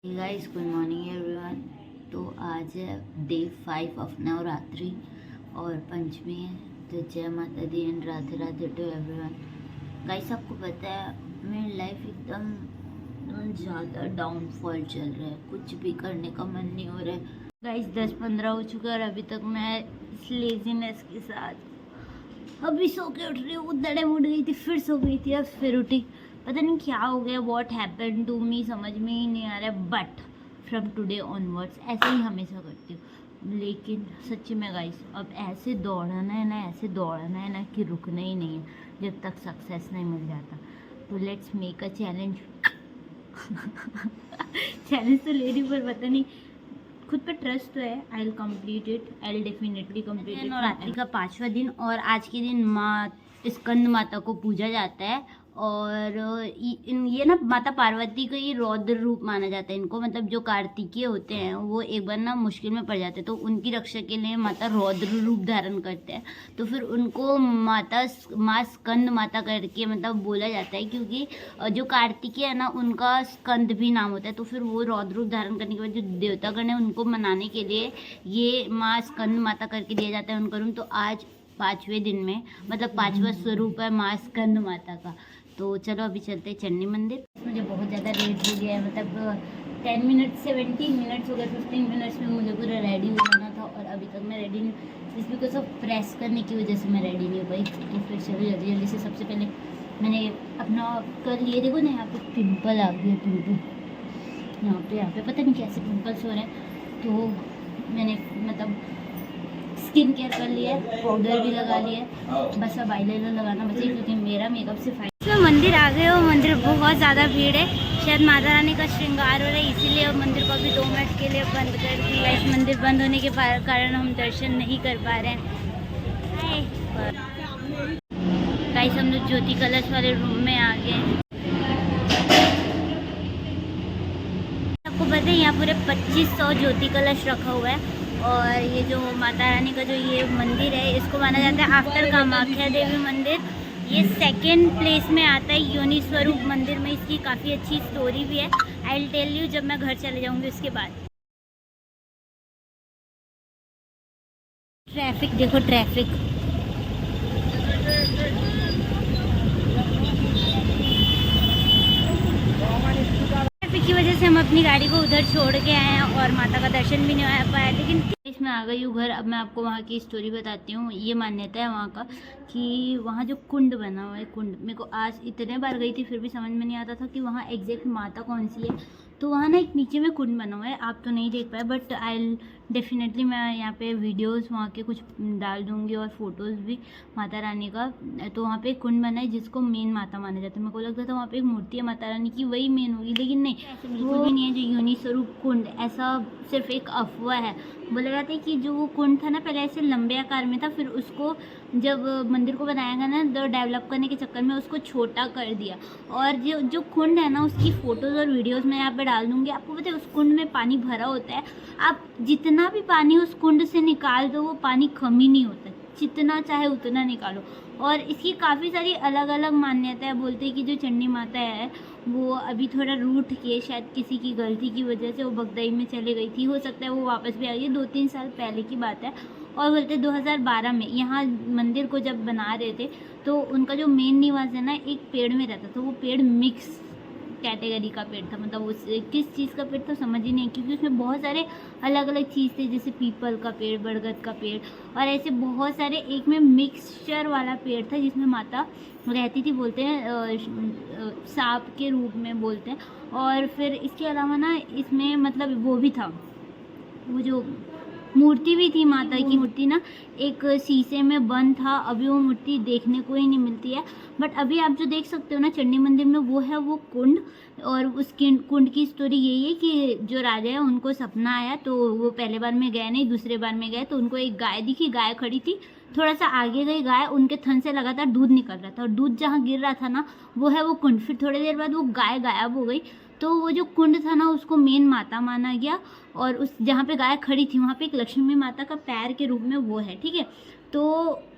Guys, good morning everyone. तो आज है डे 5 ऑफ नवरात्रि और पंचमी है। तो जय माता दी and Radhe Radhe to everyone. Guys, आपको पता है मेरी लाइफ एकदम ज़्यादा डाउनफॉल चल रहा है, कुछ भी करने का मन नहीं हो रहा है। गाइस 10-15 हो चुका है और अभी तक मैं इस लेजीनेस के साथ अभी सो के उठ रही हूँ। उधड़े उठ गई थी, फिर सो गई थी, अब फिर उठी। पता नहीं क्या हो गया, वॉट हैपन टू मी, समझ में ही नहीं आ रहा है। बट फ्रॉम टुडे ऑनवर्ड्स ऐसे ही हमेशा करती हूँ। लेकिन सच्ची में गाइस, अब ऐसे दौड़ना है ना, ऐसे दौड़ना है ना कि रुकना ही नहीं है जब तक सक्सेस नहीं मिल जाता। तो let's make a challenge. Challenge तो ले रही हूँ पर पता नहीं, खुद पे ट्रस्ट तो है। I will complete it, I will definitely complete it. Navratri का 5वां दिन और आज के दिन माँ स्कंद माता को पूजा जाता है। और ये ना माता पार्वती का ये रौद्र रूप माना जाता है इनको। मतलब जो कार्तिकेय होते हैं वो एक बार ना मुश्किल में पड़ जाते हैं, तो उनकी रक्षा के लिए माता रौद्र रूप धारण करते हैं। तो फिर उनको माँ स्कंद माता करके मतलब बोला जाता है, क्योंकि जो कार्तिकेय है ना उनका स्कंद भी नाम होता है। तो फिर वो रौद्र रूप धारण करने के बाद जो देवतागण है उनको मनाने के लिए ये माँ स्कंद माता करके दिया जाता है उनका रूप। तो आज 5वें दिन में मतलब 5वां स्वरूप है माँ स्कंद माता का। तो चलो अभी चलते हैं चंडी मंदिर। मुझे बहुत ज़्यादा लेट हो गया है, मतलब 10 मिनट 17 मिनट्स हो गए। 15 मिनट्स में मुझे पूरा रेडी हो जाना था और अभी तक मैं रेडी नहीं। इस बिकॉज ऑफ प्रेस करने की वजह से मैं रेडी नहीं हो पाई। तो फिर चलो जल्दी जल्दी से सबसे पहले मैंने अपना कर लिए। देखो ना यहाँ पे पिंपल आ गया, पिंपल यहाँ पे पता नहीं कैसे पिंपल्स हो रहे हैं। तो मैंने मतलब स्किन केयर कर लिया है, पाउडर भी लगा लिया है, बस अब आईलाइनर लगाना बचे क्योंकि मेरा मेकअप से मंदिर आ गए हो। मंदिर बहुत ज़्यादा भीड़ है, शायद माता रानी का श्रृंगार हो रहा है, इसीलिए अब मंदिर को अभी 2 मिनट के लिए बंद कर दिया है। मंदिर बंद होने के कारण हम दर्शन नहीं कर पा रहे हैं। गाइस, हम लोग ज्योति कलश वाले रूम में आ गए। आपको पता है यहाँ पूरे 2500 ज्योति कलश रखा हुआ है। और ये जो माता रानी का जो ये मंदिर है इसको माना जाता है आफ्टर कामाख्या देवी मंदिर। ये 2nd प्लेस में आता है योनि स्वरूप मंदिर में। इसकी काफ़ी अच्छी स्टोरी भी है, आई विल टेल यू जब मैं घर चले जाऊंगी उसके बाद। ट्रैफिक देखो, ट्रैफिक की वजह से हम अपनी गाड़ी को उधर छोड़ के आए हैं और माता का दर्शन भी नहीं हो पाया। लेकिन इसमें आ गई हूँ घर। अब मैं आपको वहाँ की स्टोरी बताती हूँ। ये मान्यता है वहाँ का कि वहाँ जो कुंड बना हुआ है, कुंड मेरे को आज इतने बार गई थी फिर भी समझ में नहीं आता था कि वहाँ एग्जैक्ट माता कौन सी है। तो वहाँ ना एक नीचे में कुंड बना हुआ है, आप तो नहीं देख पाए बट आई डेफिनेटली मैं यहाँ पे वीडियोस वहाँ के कुछ डाल दूँगी और फोटोज़ भी माता रानी का। तो वहाँ पे एक कुंड बना है जिसको मेन माता माना जाता है। मेरे को लगता था वहाँ पे एक मूर्ति है माता रानी की, वही मेन होगी, लेकिन नहीं, ऐसे बिल्कुल भी नहीं है। जो योनि स्वरूप कुंड ऐसा सिर्फ एक अफवाह है। बोला जाता है कि जो वो कुंड था ना पहले ऐसे लंबे आकार में था, फिर उसको जब मंदिर को बनाया गया ना तो डेवलप करने के चक्कर में उसको छोटा कर दिया। और जो कुंड है ना उसकी फ़ोटोज़ और वीडियोस मैं यहाँ पे डाल दूँगी। आपको पता है उस कुंड में पानी भरा होता है, आप जितना भी पानी उस कुंड से निकाल दो वो पानी कम ही नहीं होता, जितना चाहे उतना निकालो। और इसकी काफ़ी सारी अलग अलग मान्यताएं। बोलते हैं कि जो चंडी माता है वो अभी थोड़ा रूठ के, शायद किसी की गलती की वजह से वो बगदाई में चले गई थी, हो सकता है वो वापस भी आ गई। 2-3 साल पहले की बात है। और बोलते 2012 में यहाँ मंदिर को जब बना रहे थे तो उनका जो मेन निवास है ना एक पेड़ में रहता था। वो पेड़ मिक्स कैटेगरी का पेड़ था, मतलब उस किस चीज़ का पेड़ था समझ ही नहीं, क्योंकि उसमें बहुत सारे अलग अलग चीज़ थे, जैसे पीपल का पेड़, बरगद का पेड़ और ऐसे बहुत सारे। एक में मिक्सचर वाला पेड़ था जिसमें माता रहती थी, बोलते हैं सांप के रूप में बोलते हैं। और फिर इसके अलावा ना इसमें मतलब वो भी था, वो जो मूर्ति भी थी माता की मूर्ति ना एक शीशे में बंद था। अभी वो मूर्ति देखने को ही नहीं मिलती है, बट अभी आप जो देख सकते हो ना चंडी मंदिर में वो है वो कुंड। और उस कुंड की स्टोरी यही है कि जो राजा है उनको सपना आया, तो वो पहले बार में गए नहीं, दूसरे बार में गए तो उनको एक गाय दिखी। गाय खड़ी थी, थोड़ा सा आगे गई गाय, उनके थन से लगातार दूध निकल रहा था और दूध जहाँ गिर रहा था ना वो है वो कुंड। फिर थोड़ी देर बाद वो गाय गायब हो गई। तो वो जो कुंड था ना उसको मेन माता माना गया। और उस जहाँ पे गाय खड़ी थी वहाँ पे एक लक्ष्मी माता का पैर के रूप में वो है, ठीक है। तो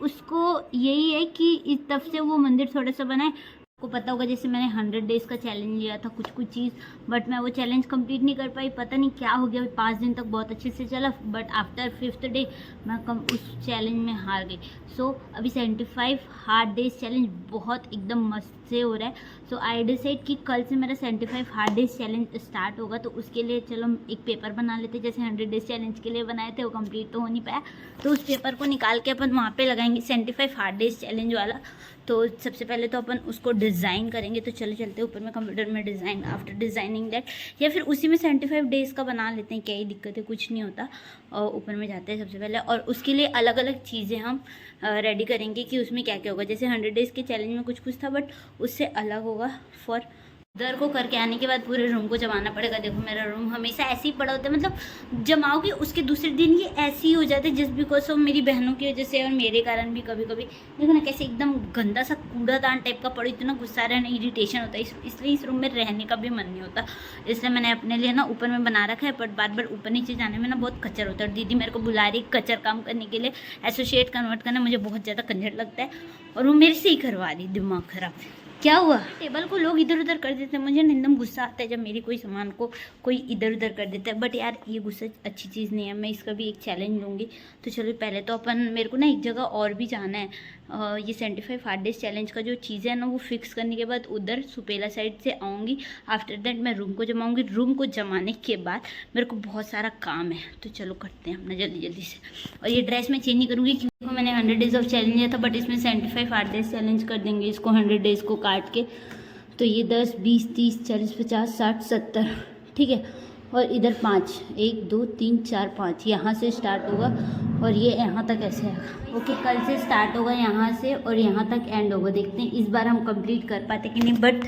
उसको यही है कि इस तब से वो मंदिर थोड़ा सा बना है। आपको पता होगा जैसे मैंने 100 डेज़ का चैलेंज लिया था कुछ चीज़, बट मैं वो चैलेंज कंप्लीट नहीं कर पाई, पता नहीं क्या हो गया। 5 दिन तक बहुत अच्छे से चला, बट आफ्टर 5th डे मैं उस चैलेंज में हार गई। सो अभी 75 हार्ड डेज चैलेंज बहुत एकदम मस्त से हो रहा है। सो आई डिसाइड कि कल से मेरा 75 हार्ड डेज चैलेंज स्टार्ट होगा, तो उसके लिए चलो एक पेपर बना लेते, जैसे 100 डेज चैलेंज के लिए बनाए थे, वो कंप्लीट तो हो नहीं पाया, तो उस पेपर को निकाल के अपन वहाँ पे लगाएंगे 75 हार्ड डेज चैलेंज वाला। तो सबसे पहले तो अपन उसको डिज़ाइन करेंगे, तो चले चलते ऊपर में कंप्यूटर में डिज़ाइन, आफ्टर डिज़ाइनिंग दैट, या फिर उसी में 75 डेज़ का बना लेते हैं, क्या ही दिक्कत है, कुछ नहीं होता। और ऊपर में जाते हैं सबसे पहले, और उसके लिए अलग अलग चीज़ें हम रेडी करेंगे कि उसमें क्या क्या होगा। जैसे 100 डेज़ के चैलेंज में कुछ था, बट उससे अलग होगा। फॉर उधर को करके आने के बाद पूरे रूम को जमाना पड़ेगा। देखो मेरा रूम हमेशा ऐसे ही पड़ा होता है, मतलब जमाओगे उसके दूसरे दिन ये ऐसे ही हो जाते हैं, जस्ट बिकॉज ऑफ मेरी बहनों की वजह से और मेरे कारण भी। कभी कभी देखो ना कैसे एकदम गंदा सा कूड़ादान टाइप का पड़ो, इतना गुस्सा रहना, इरिटेशन होता है, इसलिए इस रूम में रहने का भी मन नहीं होता। इसलिए मैंने अपने लिए ना ऊपर में बना रखा है, बट बार बार ऊपर नीचे जाने में ना बहुत कचर होता है। और दीदी मेरे को बुला रही कचर काम करने के लिए, एसोसिएट कन्वर्ट करना मुझे बहुत ज़्यादा कंजर लगता है, और वो मेरे से ही करवा रही, दिमाग खराब। क्या हुआ? टेबल को लोग इधर उधर कर देते हैं, मुझे एकदम गुस्सा आता है जब मेरी कोई सामान को कोई इधर उधर कर देता है। बट यार ये गुस्सा अच्छी चीज़ नहीं है, मैं इसका भी एक चैलेंज लूँगी। तो चलो पहले तो अपन, मेरे को ना एक जगह और भी जाना है। ये 75 हार्ड डेज चैलेंज का जो चीज़ें है ना, वो फिक्स करने के बाद उधर सुपेला साइड से आऊँगी। आफ्टर दैट मैं रूम को जमाऊँगी। रूम को जमाने के बाद मेरे को बहुत सारा काम है, तो चलो करते हैं अपना जल्दी जल्दी से। और ये ड्रेस मैं चेंज नहीं करूँगी, क्योंकि मैंने 100 डेज़ ऑफ चैलेंज लिया था, बट इसमें 75 हार्ड डेज चैलेंज कर देंगे इसको 100 डेज़ को काट के। तो ये 10, 20, 30, 40, 50, 60, 70, ठीक है। और इधर 5, 1, 2, 3, 4, 5 यहाँ से स्टार्ट होगा, और ये यहाँ तक ऐसे आएगा। ओके, कल से स्टार्ट होगा यहाँ से और यहाँ तक एंड होगा। देखते हैं इस बार हम कंप्लीट कर पाते कि नहीं, बट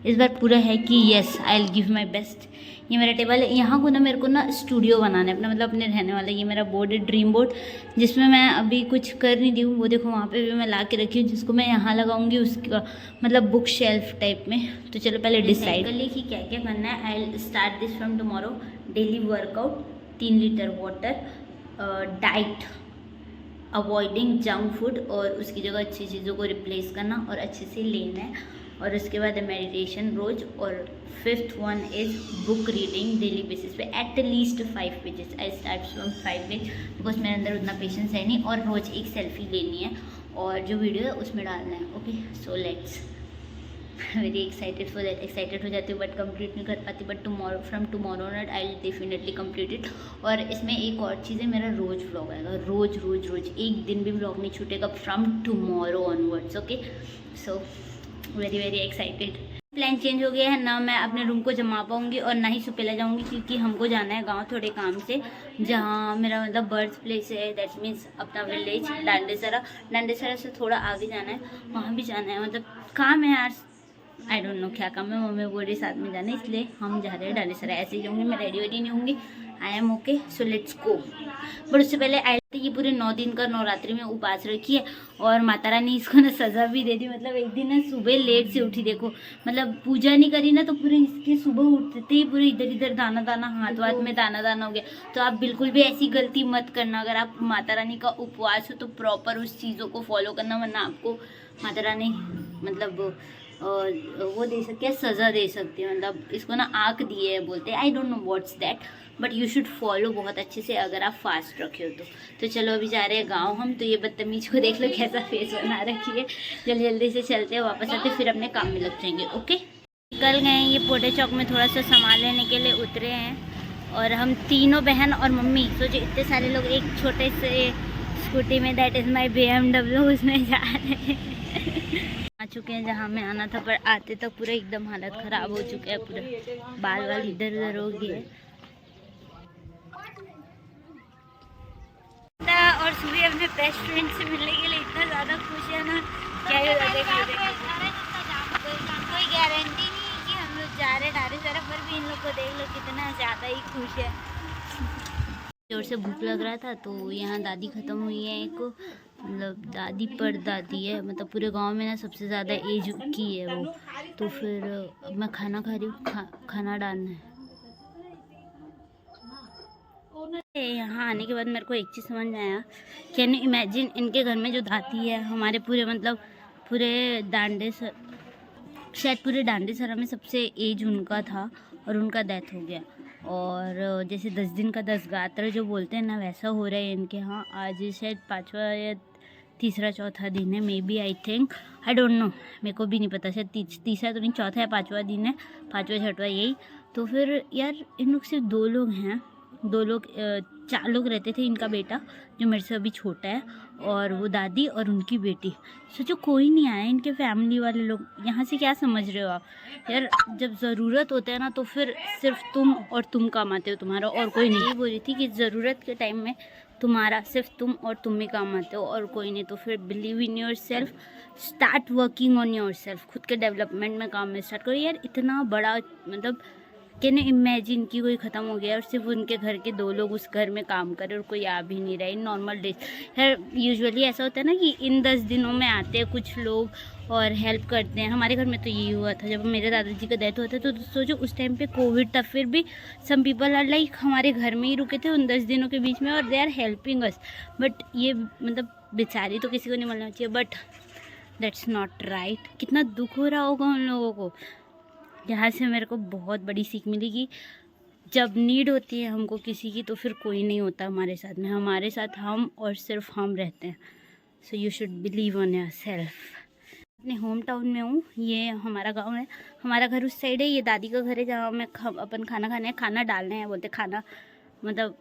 इस बार पूरा है कि yes, I will give my best. ये मेरा टेबल है, यहाँ को ना मेरे को ना स्टूडियो बनाना है अपना, मतलब अपने रहने वाला। ये मेरा बोर्ड है, ड्रीम बोर्ड, जिसमें मैं अभी कुछ कर नहीं दी हूँ। वो देखो वहाँ पे भी मैं ला के रखी हूँ, जिसको मैं यहाँ लगाऊंगी, उसका मतलब बुक शेल्फ टाइप में। तो चलो पहले डिसाइड कर ली कि क्या क्या करना है। I will start this from tomorrow. Daily workout, 3 litre water, diet, avoiding junk food, और उसकी जगह अच्छी चीज़ों को रिप्लेस करना और अच्छे से लेना है। और उसके बाद मेडिटेशन रोज। और 5th one is book reading daily basis पे at least 5 pages. I start from 5 page, because मेरे अंदर उतना पेशेंस है नहीं। और रोज़ एक सेल्फी लेनी है और जो वीडियो है उसमें डालना है। Okay, so let's, very excited for that. Excited हो जाती हूँ बट कंप्लीट नहीं कर पाती, but tomorrow, from tomorrow night I will definitely complete it. और इसमें एक और चीज़ है, मेरा रोज़ व्लॉग आएगा, रोज़ रोज़ रोज़, एक दिन भी व्लॉग नहीं छूटेगा from tomorrow onwards. Okay, so very very excited. Plan change हो गया है ना, मैं अपने रूम को जमा पाऊँगी और ना ही सुपेला जाऊँगी, क्योंकि हमको जाना है गांव थोड़े काम से, जहाँ मेरा मतलब बर्थ प्लेस है, दैट मीन्स अपना विलेज डांडेसरा। डांडेसरा से थोड़ा आगे जाना है, वहाँ भी जाना है, मतलब काम है यार, आई डोंट नो क्या काम है। मम्मी बोल रही साथ में जाना है, इसलिए हम जा रहे हैं डांडेसरा। ऐसे ही जाऊँगी, मैं रेडी वेडी नहीं होंगी, I am okay, so let's go. But उससे पहले आई ये पूरे 9 दिन का नवरात्रि में उपास रखी है, और माता रानी इसको ना सज़ा भी दे दी। मतलब एक दिन ना सुबह लेट से उठी, देखो मतलब पूजा नहीं करी ना, तो पूरे इसके सुबह उठते ही पूरे इधर इधर दाना दाना, हाथ वाथ में दाना दाना हो गया। तो आप बिल्कुल भी ऐसी गलती मत करना। अगर आप माता रानी का उपवास हो तो प्रॉपर उस चीज़ों को फॉलो करना, वरना आपको माता रानी मतलब वो दे सकती है, सज़ा दे सकती है। मतलब इसको ना आँख दिए है बोलते हैं, आई don't know what's that, but you should follow बहुत अच्छे से अगर आप फास्ट रखे हो तो चलो अभी जा रहे हैं गांव हम। तो ये बदतमीज को देख लो कैसा फेस बना रखी है। जल्दी जल्दी से चलते हैं, वापस आते फिर अपने काम में लग जाएंगे। ओके, निकल गए हैं, ये पोटे चौक में थोड़ा सा सामान लेने के लिए उतरे हैं, और हम तीनों बहन और मम्मी, सोचो इतने सारे लोग एक छोटे से स्कूटी में, दैट इज़ माई BMW, उसमें जा रहे हैं। आ चुके हैं जहाँ में आना था, पर आते तक पूरा एकदम हालत ख़राब हो चुका है, पूरा बाल वाल इधर उधर हो गए। और सुबह अपने बेस्ट फ्रेंड से मिलने के लिए इतना ज़्यादा खुश है ना, क्या ही कोई गारंटी नहीं कि हम लोग जा रहे डांडेसरा, पर भी इन लोग को देख लो कितना ज़्यादा ही खुश है। जोर से भूख लग रहा था, तो यहाँ दादी ख़त्म हुई है एक, मतलब दादी पर दादी है, मतलब पूरे गांव में ना सबसे ज़्यादा एज की है वो। तो फिर मैं खाना खा रही हूँ, खाना डालना है। यहाँ आने के बाद मेरे को एक चीज़ समझ में आया, कैन यू इमेजिन, इनके घर में जो दादी है, हमारे पूरे मतलब पूरे शायद पूरे डांडीसरा में सबसे एज उनका था और उनका डेथ हो गया। और जैसे 10 दिन का 10 गात्र जो बोलते हैं ना, वैसा हो रहा है इनके यहाँ। आज शायद 5वां या तीसरा चौथा दिन है, may be, I think, I don't no, मेरे को भी नहीं पता, शायद तीसरा तो नहीं, चौथा या 5वां दिन है, 5वां 6वां यही। तो फिर यार इन लोग सिर्फ 2 लोग हैं, 2 लोग 4 लोग रहते थे। इनका बेटा जो मेरे से अभी छोटा है, और वो दादी और उनकी बेटी। सोचो कोई नहीं आया इनके फैमिली वाले लोग। यहाँ से क्या समझ रहे हो आप यार? जब ज़रूरत होता है ना तो फिर सिर्फ तुम और तुम काम आते हो, तुम्हारा और कोई नहीं। ये बोल रही थी कि ज़रूरत के टाइम में तुम्हारा सिर्फ तुम और तुम ही काम आते हो और कोई नहीं। तो फिर believe in your self, start working on your self. खुद के डेवलपमेंट में काम में स्टार्ट करो यार। इतना बड़ा मतलब कैन यू इमेजिन कि कोई ख़त्म हो गया और सिर्फ उनके घर के 2 लोग उस घर में काम करे और कोई आ भी नहीं रहा है। नॉर्मल डेज यार यूजुअली ऐसा होता है ना कि इन 10 दिनों में आते हैं कुछ लोग और हेल्प करते हैं। हमारे घर में तो यही हुआ था जब मेरे दादाजी का डेथ होता तो सोचो उस टाइम पे कोविड था, फिर भी सम पीपल आर लाइक हमारे घर में ही रुके थे उन 10 दिनों के बीच में और they are helping us. But ये मतलब बेचारी तो किसी को नहीं मिलना चाहिए, बट दैट्स नॉट राइट। कितना दुख हो रहा होगा उन लोगों को। यहाँ से मेरे को बहुत बड़ी सीख मिली कि जब नीड होती है हमको किसी की तो फिर कोई नहीं होता हमारे साथ में, हमारे साथ हम और सिर्फ हम रहते हैं। So you should believe on your self. अपने होम टाउन में हूँ, ये हमारा गांव है, हमारा घर उस साइड है, ये दादी का घर है जहाँ मैं अपन खाना डालने हैं बोलते, खाना मतलब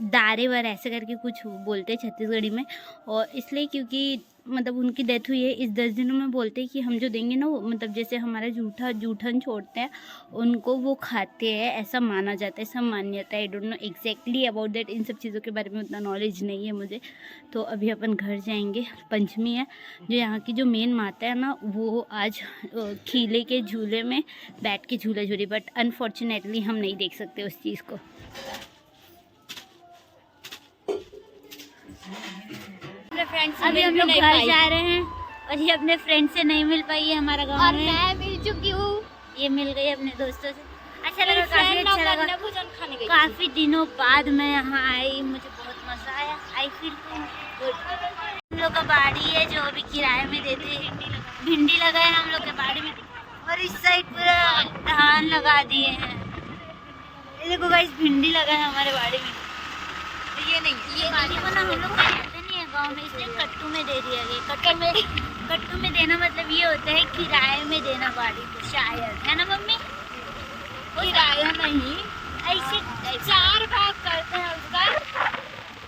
दारे वर ऐसे करके कुछ बोलते हैं छत्तीसगढ़ी में। और इसलिए क्योंकि मतलब उनकी डेथ हुई है, इस 10 दिनों में बोलते हैं कि हम जो देंगे ना वो मतलब जैसे हमारा जूठन छोड़ते हैं उनको वो खाते हैं, ऐसा माना जाता है, सब मान्यता है। I don't know exactly about that, इन सब चीज़ों के बारे में उतना नॉलेज नहीं है मुझे। तो अभी अपन घर जाएंगे, पंचमी है, जो यहाँ की जो मेन माता है ना वो आज खीले के झूले में बैठ के झूला झूली, बट अनफॉर्चुनेटली हम नहीं देख सकते उस चीज़ को। अभी हम लोग घर जा रहे हैं और ये अपने फ्रेंड से नहीं मिल पाई है हमारा गाँव में, और मैं मिल चुकी हूँ, ये मिल गई अपने दोस्तों से। अच्छा लगा, काफी अच्छा लगा, काफी दिनों बाद मैं यहाँ आई, मुझे बहुत मजा आया। I feel good. हम लोग का बाड़ी है जो अभी किराए में देते हैं, भिंडी लगा है हम लोग के बाड़ी में, और इस साइड पूरा धान लगा दिए हैं। ये देखो गाइस, भिंडी लगा है हमारे बाड़ी में। ये नहीं, ये बाड़ी को ना हम लोग गाँव में इसलिए कट्टू में दे दिया गया। कट्टू में देना मतलब ये होता है किराए में देना बाड़ी को, शायद, है ना मम्मी? किराया नहीं, ऐसे 4 भाग करते हैं उसका,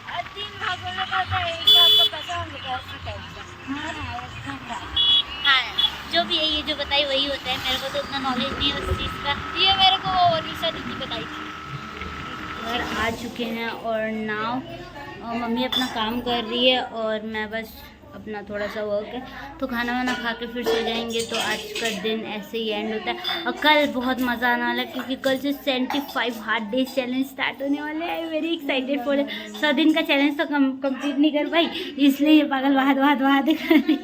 और 3 भागों में करता है, 1 भाग का पैसा हम लोग ऐसे करते हैं। हाँ, जो भी है ये जो बताई वही होता है, मेरे को तो उतना नॉलेज नहीं है उस चीज़ का। ये मेरे को निशा दीदी बताई थी। घर आ चुके हैं और नाव मम्मी अपना काम कर रही है और मैं बस अपना थोड़ा सा वर्क है, तो खाना वाना खा के फिर सो जाएंगे। तो आज का दिन ऐसे ही एंड होता है और कल बहुत मज़ा आने वाला है क्योंकि कल से 75 हार्ड डेज चैलेंज स्टार्ट होने वाले हैं। वेरी एक्साइटेड फॉर 100 दिन का चैलेंज तो कंप्लीट नहीं कर पाई, इसलिए ये पागल वाद कर रही,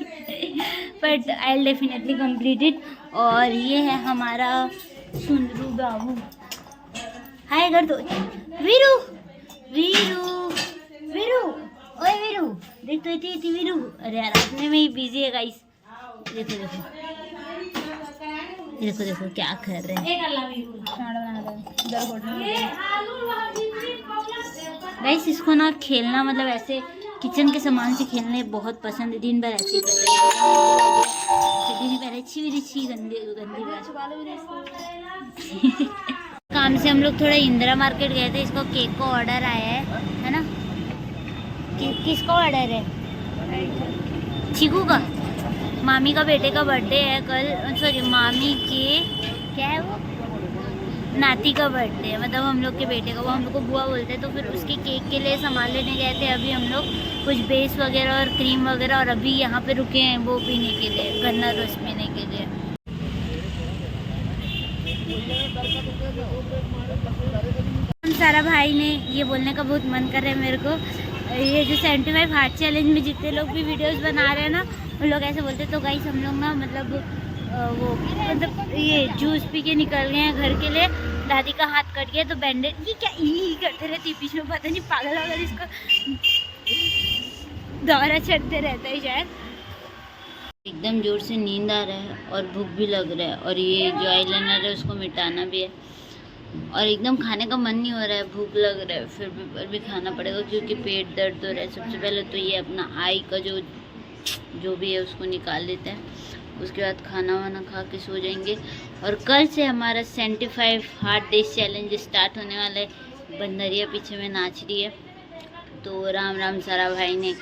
but I will definitely complete it. और ये है हमारा सुंदरू बाबू, हाय कर दो, वीरू वीरू वीरू, ओए वीरू, देख तो इतनी वीरू, अरे यार अपने में ही बिजी है गाइस। देखो देखो देखो देखो क्या कर रहे हैं गाइस। इसको ना खेलना मतलब ऐसे किचन के सामान से खेलने बहुत पसंद है, दिन भर ऐसे ही कर रहे अच्छी गंदी काम से हम लोग थोड़ा इंदिरा मार्केट गए थे, इसको केक को ऑर्डर आया है ना? किसका ऑर्डर है? चीकू का, मामी का बेटे का बर्थडे है कल, सॉरी मामी के क्या है वो नाती का बर्थडे है, मतलब हम लोग के बेटे का, वो हम लोग को बुआ बोलते हैं। तो फिर उसके केक के लिए सामान लेने गए थे अभी हम लोग, कुछ बेस वगैरह और क्रीम वगैरह, और अभी यहाँ पे रुके हैं वो पीने के लिए, गन्ना रस पीने के लिए। सारा भाई ने ये बोलने का बहुत मन कर रहा है मेरे को, ये जो 75 हार्ट चैलेंज में जितने लोग भी वीडियोस बना रहे हैं ना उन लोग ऐसे बोलते। तो गाइस हम लोग ना मतलब वो मतलब ये जूस पी के निकल गए हैं घर के लिए, दादी का हाथ कट गया तो बैंडेज, ये क्या ई करते रहते बीच में, पता नहीं पागल वागल इसको दौरा चढ़ते रहता है शायद। एकदम जोर से नींद आ रहा है और भूख भी लग रहा है, और ये जो आईलाइनर है उसको मिटाना भी है, और एकदम खाने का मन नहीं हो रहा है, भूख लग रहा है, फिर भी खाना पड़ेगा क्योंकि पेट दर्द हो रहा है। सबसे पहले तो ये अपना आई का जो भी है उसको निकाल लेते हैं, उसके बाद खाना वाना खा के सो जाएंगे। और कल से हमारा 75 हार्ड डेज चैलेंज स्टार्ट होने वाला है। बंदरिया पीछे में नाच रही है, तो राम राम सारा भाई ने